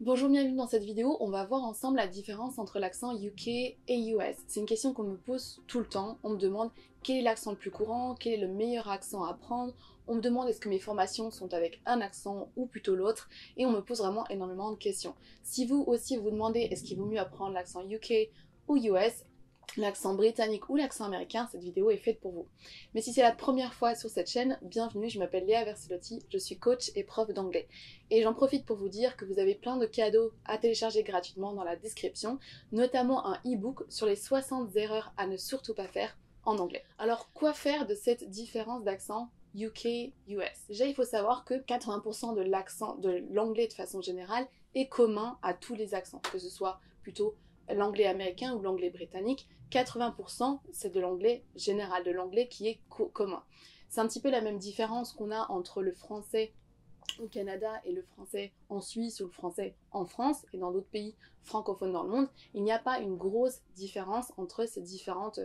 Bonjour, bienvenue dans cette vidéo. On va voir ensemble la différence entre l'accent UK et US. C'est une question qu'on me pose tout le temps. On me demande quel est l'accent le plus courant, quel est le meilleur accent à apprendre. On me demande est-ce que mes formations sont avec un accent ou plutôt l'autre. Et on me pose vraiment énormément de questions. Si vous aussi vous demandez est-ce qu'il vaut mieux apprendre l'accent UK ou US, l'accent britannique ou l'accent américain, cette vidéo est faite pour vous. Mais si c'est la première fois sur cette chaîne, bienvenue, je m'appelle Léa Verselotti, je suis coach et prof d'anglais. Et j'en profite pour vous dire que vous avez plein de cadeaux à télécharger gratuitement dans la description, notamment un e-book sur les 60 erreurs à ne surtout pas faire en anglais. Alors quoi faire de cette différence d'accent UK-US? Déjà, il faut savoir que 80% de l'accent de l'anglais de façon générale est commun à tous les accents, que ce soit plutôt l'anglais américain ou l'anglais britannique. 80% c'est de l'anglais général, de l'anglais qui est commun. C'est un petit peu la même différence qu'on a entre le français au Canada et le français en Suisse ou le français en France et dans d'autres pays francophones dans le monde. Il n'y a pas une grosse différence entre ces différentes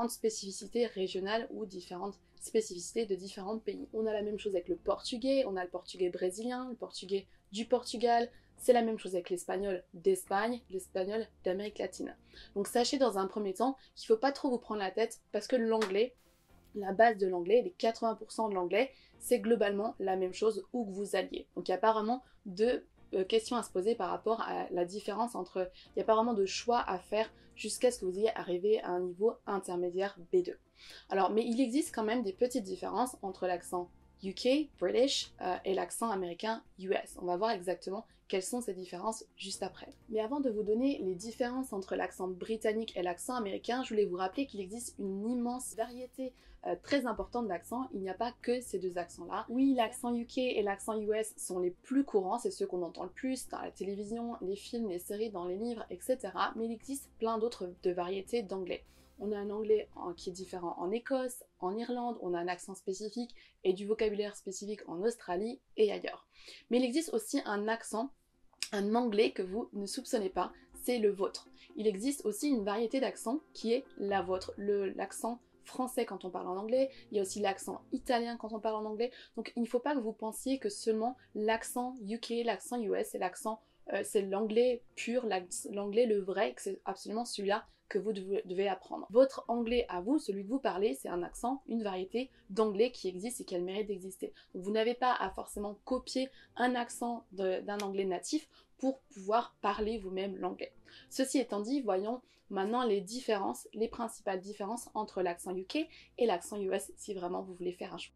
spécificités régionales ou différentes spécificités de différents pays. On a la même chose avec le portugais, on a le portugais brésilien, le portugais du Portugal. C'est la même chose avec l'espagnol d'Espagne, l'espagnol d'Amérique latine. Donc sachez dans un premier temps qu'il ne faut pas trop vous prendre la tête parce que l'anglais, la base de l'anglais, les 80% de l'anglais, c'est globalement la même chose où que vous alliez. Donc il n'y a pas vraiment de questions à se poser par rapport à la différence entre... Il n'y a pas vraiment de choix à faire jusqu'à ce que vous ayez arrivé à un niveau intermédiaire B2. Alors, mais il existe quand même des petites différences entre l'accent UK, British, et l'accent américain US. On va voir exactement quelles sont ces différences juste après. Mais avant de vous donner les différences entre l'accent britannique et l'accent américain, je voulais vous rappeler qu'il existe une immense variété très importante d'accents. Il n'y a pas que ces deux accents-là. Oui, l'accent UK et l'accent US sont les plus courants, c'est ceux qu'on entend le plus dans la télévision, les films, les séries, dans les livres, etc. Mais il existe plein d'autres variétés d'anglais. On a un anglais qui est différent en Écosse, en Irlande, on a un accent spécifique et du vocabulaire spécifique en Australie et ailleurs. Mais il existe aussi un accent, un anglais que vous ne soupçonnez pas, c'est le vôtre. Il existe aussi une variété d'accents qui est la vôtre, l'accent français quand on parle en anglais, il y a aussi l'accent italien quand on parle en anglais, donc il ne faut pas que vous pensiez que seulement l'accent UK, l'accent US, c'est l'anglais pur, l'anglais le vrai, que c'est absolument celui-là que vous devez apprendre. Votre anglais à vous, celui que vous parlez, c'est un accent, une variété d'anglais qui existe et qui a le mérite d'exister. Donc vous n'avez pas à forcément copier un accent d'un anglais natif pour pouvoir parler vous-même l'anglais. Ceci étant dit, voyons maintenant les différences, les principales différences entre l'accent UK et l'accent US si vraiment vous voulez faire un choix.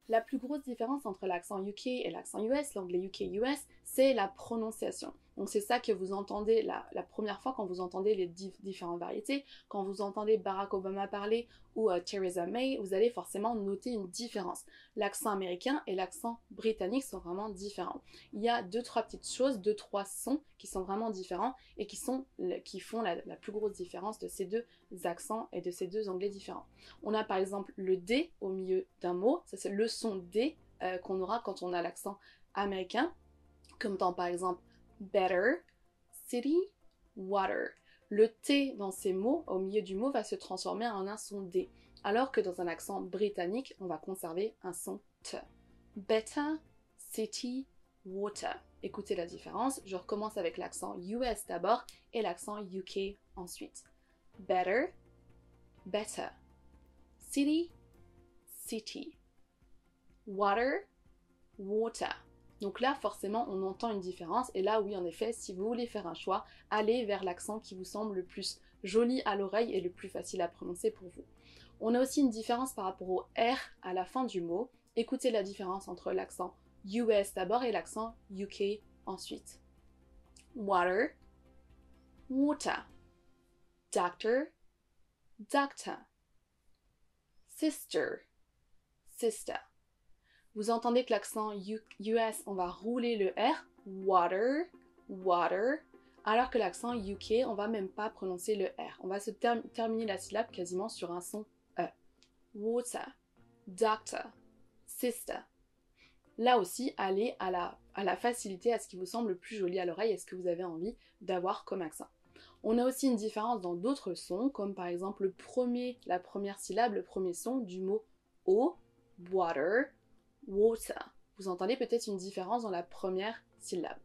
La plus grosse différence entre l'accent UK et l'accent US, l'anglais UK-US, c'est la prononciation. Donc c'est ça que vous entendez la première fois quand vous entendez les différentes variétés. Quand vous entendez Barack Obama parler ou Theresa May, vous allez forcément noter une différence. L'accent américain et l'accent britannique sont vraiment différents. Il y a deux, trois petites choses, deux, trois sons qui sont vraiment différents et qui font la plus grosse différence de ces deux accents et de ces deux anglais différents. On a par exemple le D au milieu d'un mot, ça c'est le son D qu'on aura quand on a l'accent américain, comme dans par exemple better, city, water. Le T dans ces mots, au milieu du mot, va se transformer en un son D, alors que dans un accent britannique, on va conserver un son T. Better, city, water. Écoutez la différence, je recommence avec l'accent US d'abord et l'accent UK ensuite. Better, better. City, city. Water, water. Donc là, forcément, on entend une différence. Et là, oui, en effet, si vous voulez faire un choix, allez vers l'accent qui vous semble le plus joli à l'oreille et le plus facile à prononcer pour vous. On a aussi une différence par rapport au R à la fin du mot. Écoutez la différence entre l'accent US d'abord et l'accent UK ensuite. Water, water. Doctor, doctor. Sister, sister. Vous entendez que l'accent US, on va rouler le R, water, water, alors que l'accent UK, on va même pas prononcer le R. On va se terminer la syllabe quasiment sur un son E. Water, doctor, sister. Là aussi, allez à la facilité, à ce qui vous semble le plus joli à l'oreille et ce que vous avez envie d'avoir comme accent. On a aussi une différence dans d'autres sons, comme par exemple la première syllabe, le premier son du mot O, water, water. vous entendez peut-être une différence dans la première syllabe.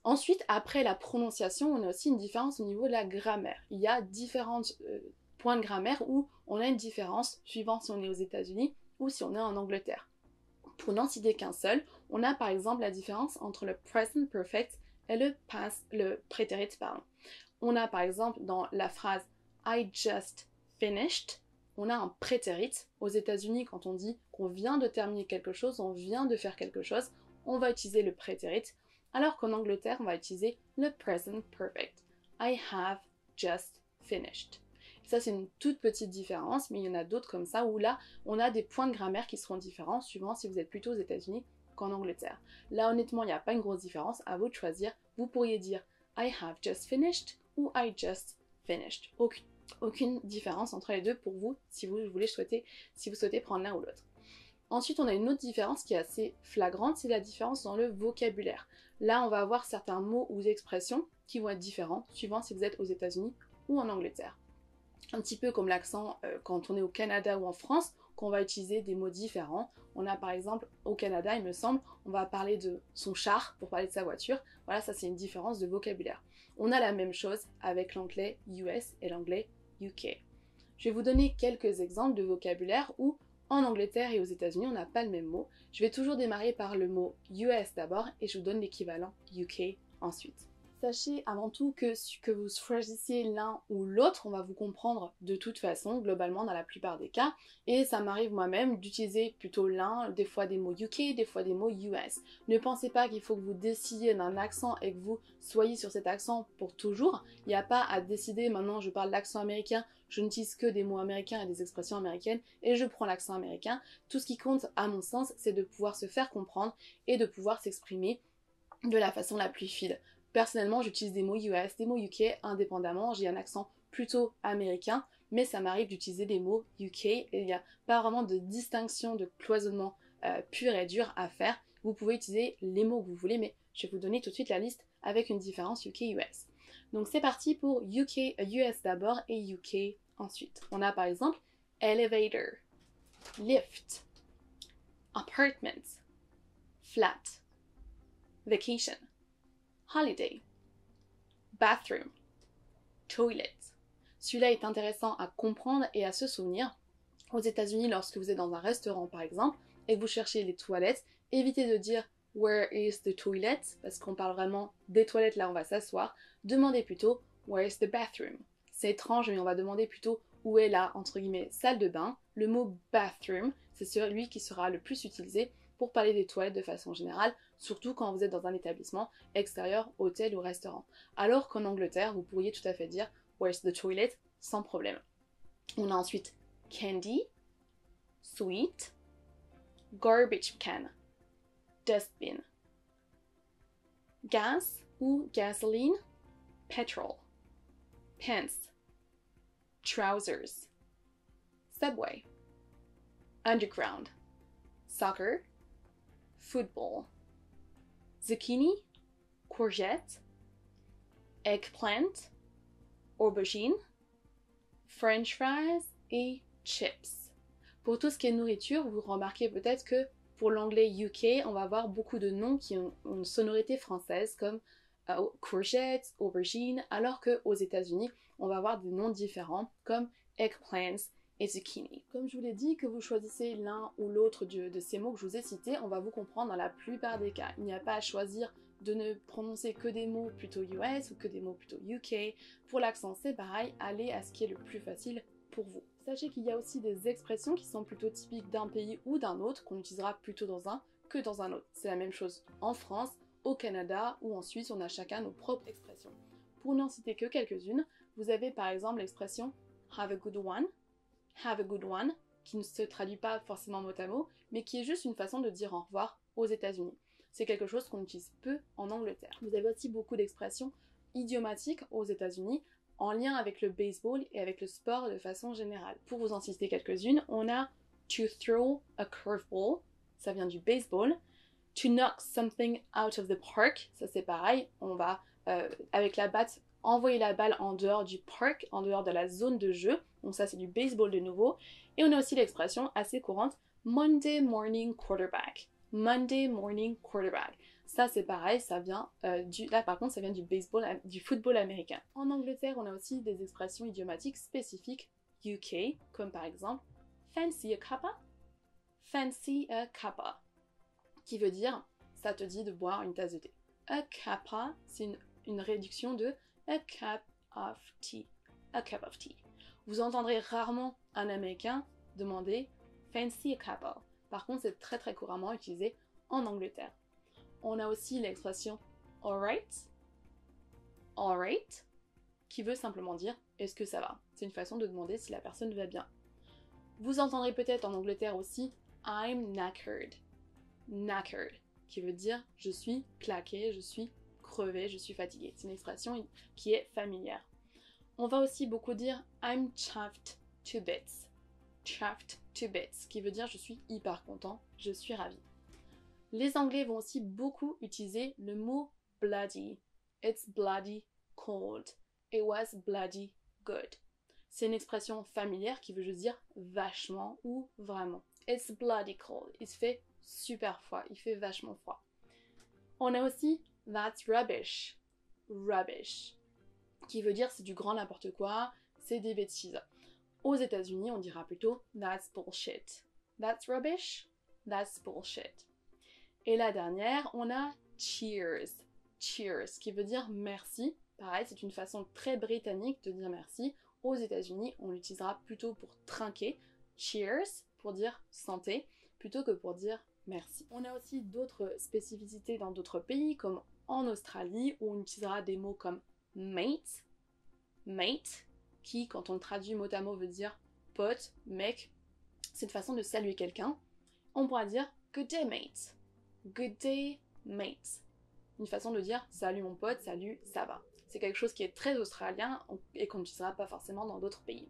Ensuite, après la prononciation, on a aussi une différence au niveau de la grammaire. Il y a différents points de grammaire où on a une différence suivant si on est aux États-Unis ou si on est en Angleterre. Pour n'en citer qu'un seul, on a par exemple la différence entre le present perfect et le prétérit. On a par exemple dans la phrase I just finished, on a un prétérit. Aux États-Unis, quand on dit qu'on vient de terminer quelque chose, on vient de faire quelque chose, on va utiliser le prétérit, alors qu'en Angleterre, on va utiliser le present perfect. I have just finished. Ça, c'est une toute petite différence, mais il y en a d'autres comme ça, où là, on a des points de grammaire qui seront différents, suivant si vous êtes plutôt aux États-Unis qu'en Angleterre. Là, honnêtement, il n'y a pas une grosse différence, à vous de choisir. Vous pourriez dire I have just finished ou I just finished. Aucune différence entre les deux pour vous, si vous souhaitez prendre l'un ou l'autre. Ensuite, on a une autre différence qui est assez flagrante, c'est la différence dans le vocabulaire. Là, on va avoir certains mots ou expressions qui vont être différents, suivant si vous êtes aux États-Unis ou en Angleterre. Un petit peu comme l'accent quand on est au Canada ou en France, qu'on va utiliser des mots différents. On a par exemple, au Canada, il me semble, on va parler de son char pour parler de sa voiture. Voilà, ça c'est une différence de vocabulaire. On a la même chose avec l'anglais US et l'anglais UK. Je vais vous donner quelques exemples de vocabulaire où en Angleterre et aux États-Unis, on n'a pas le même mot. Je vais toujours démarrer par le mot US d'abord et je vous donne l'équivalent UK ensuite. Sachez avant tout que vous choisissiez l'un ou l'autre, on va vous comprendre de toute façon, globalement dans la plupart des cas. Et ça m'arrive moi-même d'utiliser plutôt l'un, des fois des mots UK, des fois des mots US. Ne pensez pas qu'il faut que vous décidiez d'un accent et que vous soyez sur cet accent pour toujours. Il n'y a pas à décider, maintenant je parle l'accent américain, je n'utilise que des mots américains et des expressions américaines et je prends l'accent américain. Tout ce qui compte, à mon sens, c'est de pouvoir se faire comprendre et de pouvoir s'exprimer de la façon la plus fluide. Personnellement, j'utilise des mots US, des mots UK indépendamment. J'ai un accent plutôt américain, mais ça m'arrive d'utiliser des mots UK et il n'y a pas vraiment de distinction, de cloisonnement pur et dur à faire. Vous pouvez utiliser les mots que vous voulez, mais je vais vous donner tout de suite la liste avec une différence UK-US. Donc c'est parti pour US d'abord et UK ensuite. On a par exemple elevator, lift, apartment, flat, vacation, holiday, bathroom, toilet. Celui-là est intéressant à comprendre et à se souvenir. Aux États-Unis, lorsque vous êtes dans un restaurant par exemple et que vous cherchez les toilettes, évitez de dire Where is the toilet? Parce qu'on parle vraiment des toilettes, là on va s'asseoir. Demandez plutôt Where is the bathroom? C'est étrange, mais on va demander plutôt où est la, entre guillemets, salle de bain. Le mot bathroom, c'est celui qui sera le plus utilisé pour parler des toilettes de façon générale, surtout quand vous êtes dans un établissement extérieur, hôtel ou restaurant. Alors qu'en Angleterre, vous pourriez tout à fait dire Where's the toilet? Sans problème. On a ensuite candy, sweet, garbage can, dustbin, gas ou gasoline, petrol, pants, trousers, subway, underground, soccer, football, zucchini, courgette, eggplant, aubergine, french fries et chips. Pour tout ce qui est nourriture, vous remarquez peut-être que pour l'anglais UK, on va avoir beaucoup de noms qui ont une sonorité française comme courgette, aubergine, alors qu'aux États-Unis, on va avoir des noms différents comme eggplants et zucchini. Comme je vous l'ai dit, que vous choisissez l'un ou l'autre de ces mots que je vous ai cités, on va vous comprendre dans la plupart des cas. Il n'y a pas à choisir de ne prononcer que des mots plutôt US ou que des mots plutôt UK. Pour l'accent, c'est pareil, allez à ce qui est le plus facile pour vous. Sachez qu'il y a aussi des expressions qui sont plutôt typiques d'un pays ou d'un autre, qu'on utilisera plutôt dans un que dans un autre. C'est la même chose en France, au Canada ou en Suisse, on a chacun nos propres expressions. Pour n'en citer que quelques-unes, vous avez par exemple l'expression have a good one, qui ne se traduit pas forcément mot à mot, mais qui est juste une façon de dire au revoir aux États-Unis. C'est quelque chose qu'on utilise peu en Angleterre. Vous avez aussi beaucoup d'expressions idiomatiques aux États-Unis en lien avec le baseball et avec le sport de façon générale. Pour vous en citer quelques-unes, on a to throw a curveball, ça vient du baseball. To knock something out of the park, ça c'est pareil, on va avec la batte envoyer la balle en dehors du park, en dehors de la zone de jeu. Donc ça c'est du baseball de nouveau. Et on a aussi l'expression assez courante Monday morning quarterback. Monday morning quarterback. Ça c'est pareil, ça vient là par contre ça vient du baseball, du football américain. En Angleterre, on a aussi des expressions idiomatiques spécifiques UK, comme par exemple fancy a cuppa, fancy a cuppa, qui veut dire ça te dit de boire une tasse de thé. A cuppa, c'est une réduction de a cup of tea, a cup of tea. Vous entendrez rarement un Américain demander fancy a cuppa. Par contre, c'est très très couramment utilisé en Angleterre. On a aussi l'expression alright, qui veut simplement dire est-ce que ça va? C'est une façon de demander si la personne va bien. Vous entendrez peut-être en Angleterre aussi I'm knackered, qui veut dire je suis claqué, je suis crevé, je suis fatigué. C'est une expression qui est familière. On va aussi beaucoup dire I'm chuffed to bits, qui veut dire je suis hyper content, je suis ravi. Les Anglais vont aussi beaucoup utiliser le mot bloody. It's bloody cold. It was bloody good. C'est une expression familière qui veut juste dire vachement ou vraiment. It's bloody cold. Il se fait super froid, il fait vachement froid. On a aussi that's rubbish, qui veut dire c'est du grand n'importe quoi, c'est des bêtises. Aux États-Unis, on dira plutôt that's bullshit. That's rubbish, that's bullshit. Et la dernière, on a cheers, qui veut dire merci. Pareil, c'est une façon très britannique de dire merci. Aux États-Unis, on l'utilisera plutôt pour trinquer, cheers, pour dire santé, plutôt que pour dire merci. On a aussi d'autres spécificités dans d'autres pays, comme en Australie, où on utilisera des mots comme mate, qui, quand on le traduit mot à mot, veut dire pote, mec. C'est une façon de saluer quelqu'un. On pourra dire good day, mate. Good day, mate. Une façon de dire salut mon pote, salut, ça va. C'est quelque chose qui est très australien et qu'on n'utilisera pas forcément dans d'autres pays.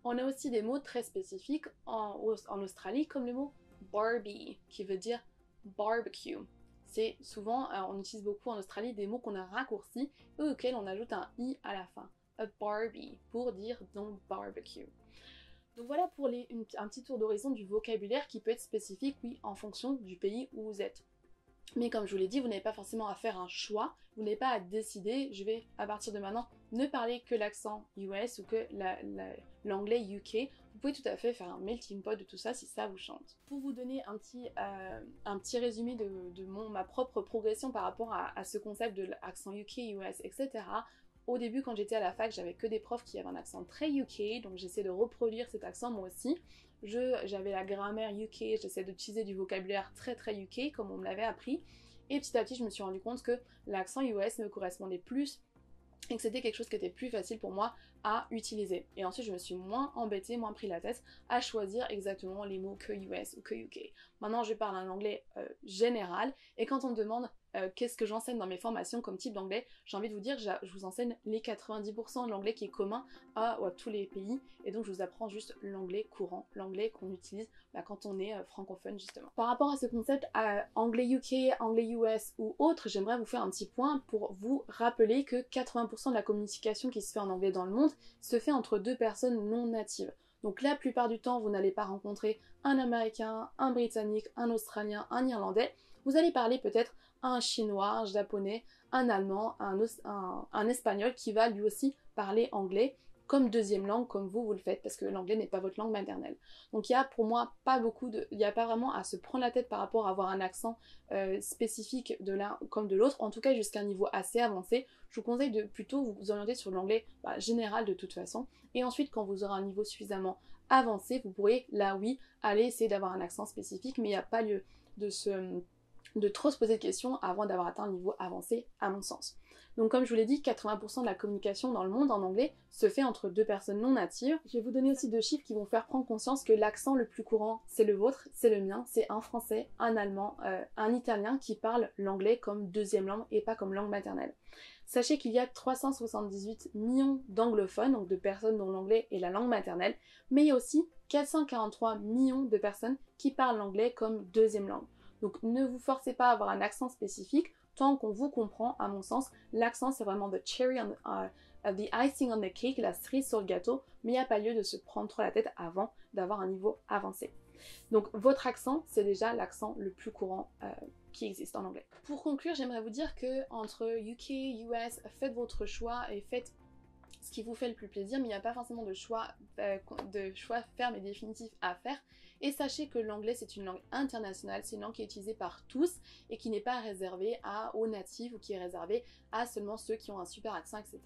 On a aussi des mots très spécifiques en Australie, comme le mot Barbie, qui veut dire barbecue. C'est souvent, on utilise beaucoup en Australie des mots qu'on a raccourcis et auxquels on ajoute un i à la fin. A Barbie, pour dire donc barbecue. Donc voilà pour un petit tour d'horizon du vocabulaire qui peut être spécifique, oui, en fonction du pays où vous êtes. Mais comme je vous l'ai dit, vous n'avez pas forcément à faire un choix, vous n'avez pas à décider, je vais à partir de maintenant ne parler que l'accent US ou que l'anglais UK. Vous pouvez tout à fait faire un melting pot de tout ça si ça vous chante. Pour vous donner un petit résumé de ma propre progression par rapport à ce concept de l'accent UK, US, etc. Au début, quand j'étais à la fac, j'avais que des profs qui avaient un accent très UK, donc j'essaie de reproduire cet accent moi aussi. J'avais la grammaire UK, j'essaie d'utiliser du vocabulaire très très UK, comme on me l'avait appris. Et petit à petit, je me suis rendu compte que l'accent US me correspondait plus et que c'était quelque chose qui était plus facile pour moi à utiliser. Et ensuite, je me suis moins embêtée, moins pris la tête à choisir exactement les mots que US ou que UK. Maintenant, je parle un anglais général, et quand on me demande qu'est-ce que j'enseigne dans mes formations comme type d'anglais, j'ai envie de vous dire, je vous enseigne les 90% de l'anglais qui est commun à tous les pays, et donc je vous apprends juste l'anglais courant, l'anglais qu'on utilise quand on est francophone justement. Par rapport à ce concept anglais UK, anglais US ou autre, j'aimerais vous faire un petit point pour vous rappeler que 80% de la communication qui se fait en anglais dans le monde se fait entre deux personnes non natives. Donc la plupart du temps, vous n'allez pas rencontrer un Américain, un Britannique, un Australien, un Irlandais. Vous allez parler peut-être à un Chinois, un Japonais, un Allemand, un Espagnol qui va lui aussi parler anglais comme deuxième langue, comme vous le faites, parce que l'anglais n'est pas votre langue maternelle. Donc il y a pour moi il n'y a pas vraiment à se prendre la tête par rapport à avoir un accent spécifique de l'un comme de l'autre, en tout cas jusqu'à un niveau assez avancé. Je vous conseille de plutôt vous orienter sur l'anglais général de toute façon, et ensuite quand vous aurez un niveau suffisamment avancé, vous pourrez là oui aller essayer d'avoir un accent spécifique, mais il n'y a pas lieu de trop se poser de questions avant d'avoir atteint un niveau avancé à mon sens. Donc comme je vous l'ai dit, 80% de la communication dans le monde en anglais se fait entre deux personnes non natives. Je vais vous donner aussi deux chiffres qui vont faire prendre conscience que l'accent le plus courant, c'est le vôtre, c'est le mien, c'est un français, un allemand, un italien qui parle l'anglais comme deuxième langue et pas comme langue maternelle. Sachez qu'il y a 378 millions d'anglophones, donc de personnes dont l'anglais est la langue maternelle, mais il y a aussi 443 millions de personnes qui parlent l'anglais comme deuxième langue. Donc ne vous forcez pas à avoir un accent spécifique, tant qu'on vous comprend, à mon sens, l'accent c'est vraiment the icing on the cake, la cerise sur le gâteau, mais il n'y a pas lieu de se prendre trop la tête avant d'avoir un niveau avancé. Donc votre accent, c'est déjà l'accent le plus courant qui existe en anglais. Pour conclure, j'aimerais vous dire que entre UK, US, faites votre choix et faites ce qui vous fait le plus plaisir, mais il n'y a pas forcément de choix ferme et définitif à faire. Et sachez que l'anglais, c'est une langue internationale, c'est une langue qui est utilisée par tous et qui n'est pas réservée aux natifs ou qui est réservée à seulement ceux qui ont un super accent, etc.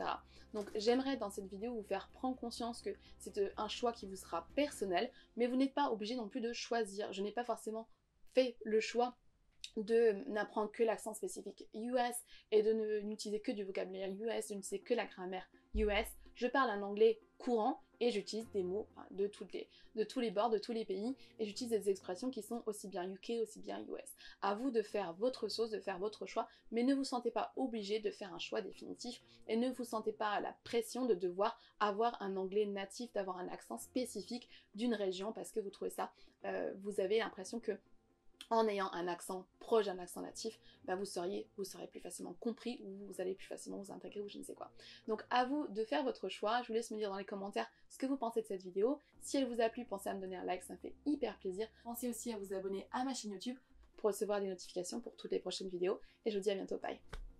Donc j'aimerais dans cette vidéo vous faire prendre conscience que c'est un choix qui vous sera personnel, mais vous n'êtes pas obligé non plus de choisir. Je n'ai pas forcément fait le choix de n'apprendre que l'accent spécifique US et de n'utiliser que du vocabulaire US, de n'utiliser que la grammaire US. Je parle un anglais courant et j'utilise des mots de tous les bords, de tous les pays, et j'utilise des expressions qui sont aussi bien UK, aussi bien US. À vous de faire votre sauce, de faire votre choix, mais ne vous sentez pas obligé de faire un choix définitif et ne vous sentez pas à la pression de devoir avoir un anglais natif, d'avoir un accent spécifique d'une région parce que vous trouvez ça, vous avez l'impression que en ayant un accent proche d'un accent natif, vous serez plus facilement compris ou vous allez plus facilement vous intégrer ou je ne sais quoi. Donc à vous de faire votre choix, je vous laisse me dire dans les commentaires ce que vous pensez de cette vidéo. Si elle vous a plu, pensez à me donner un like, ça me fait hyper plaisir. Pensez aussi à vous abonner à ma chaîne YouTube pour recevoir des notifications pour toutes les prochaines vidéos et je vous dis à bientôt, bye.